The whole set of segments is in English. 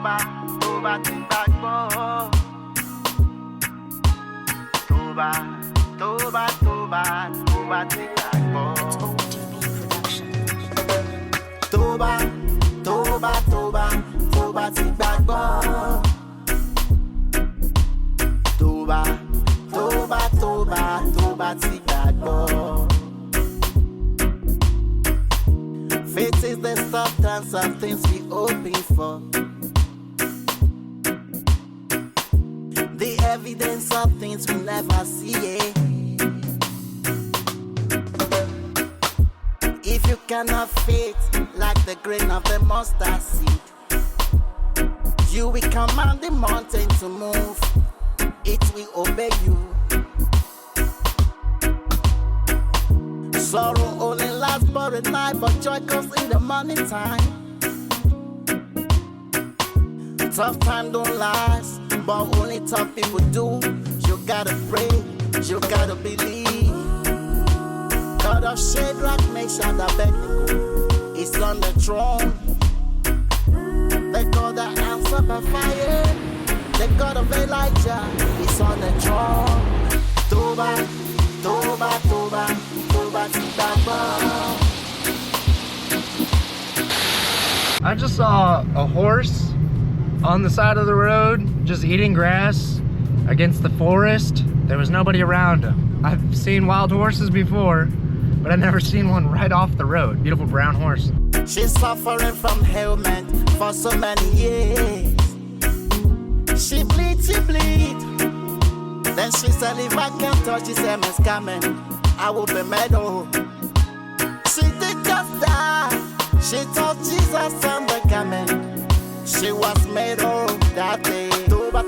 bá ti gbàgbọ́. Tó bá ti gbàgbọ́. Tó bá ti gbàgbọ́. Tó bá ti gbàgbọ́. Faith is the substance of things we hoping for, the evidence of things we never see. If you cannot faith like the grain of the mustard seed, you will command the mountain to move, it will obey you. Sorrow only lasts for a night, but joy comes in the morning time. Tough time don't last, but only tough people do. You gotta pray, you gotta believe. God of Shadrach, Meshach, Abednego is on the throne. The God that answered by fire, the God of Elijah is on the throne. Toba, I just saw a horse on the side of the road just eating grass against the forest. There was nobody around him. I've seen wild horses before, but I've never seen one right off the road. Beautiful brown horse. She's suffering from ailment for so many years. She bleeds. Then she said, if I can't touch his hem is coming, I will be made whole. She did just that. She told Jesus on the coming. She was made whole that day. Toba.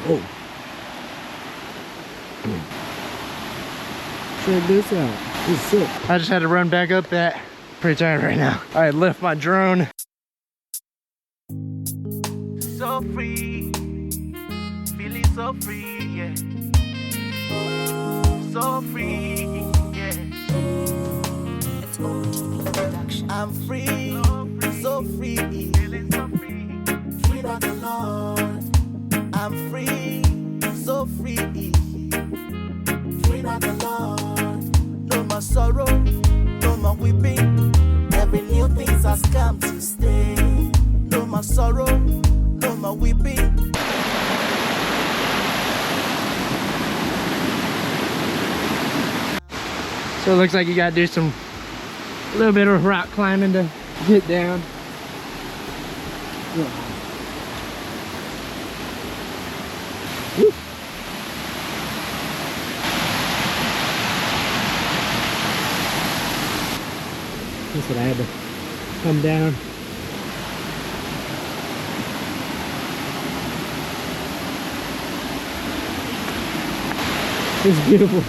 Oh. Check this out. It's sick. I just had to run back up that. Pretty tired right now. All right, lift my drone. So free, feeling so free, yeah. So free, yeah. I'm free, so free, feeling so free. Free by the Lord. I'm free, so free. Free by the Lord. No more sorrow, no more weeping. Every new thing has come to stay. No more sorrow, no more weeping. So it looks like you gotta do a little bit of rock climbing to get down. Woo. That's what I had to come down. It's beautiful.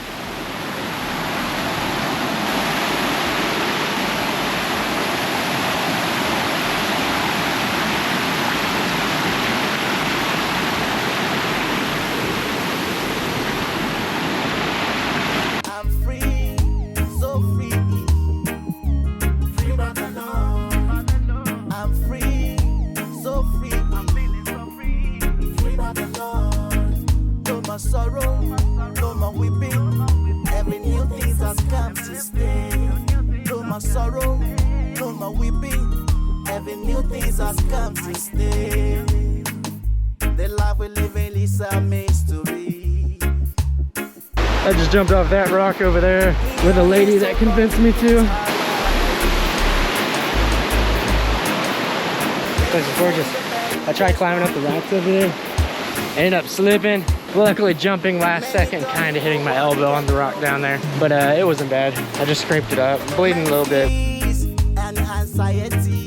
Sorrow, no more weeping. Every new thing has come to stay. No more sorrow, no more weeping. Every new thing has come to stay. The life we live in is a mystery. I just jumped off that rock over there with a lady that convinced me to. This place is gorgeous. I tried climbing up the rocks over there. Ended up slipping. Luckily jumping last second, kind of hitting my elbow on the rock down there. But it wasn't bad. I just scraped it up. I'm bleeding a little bit. And anxiety.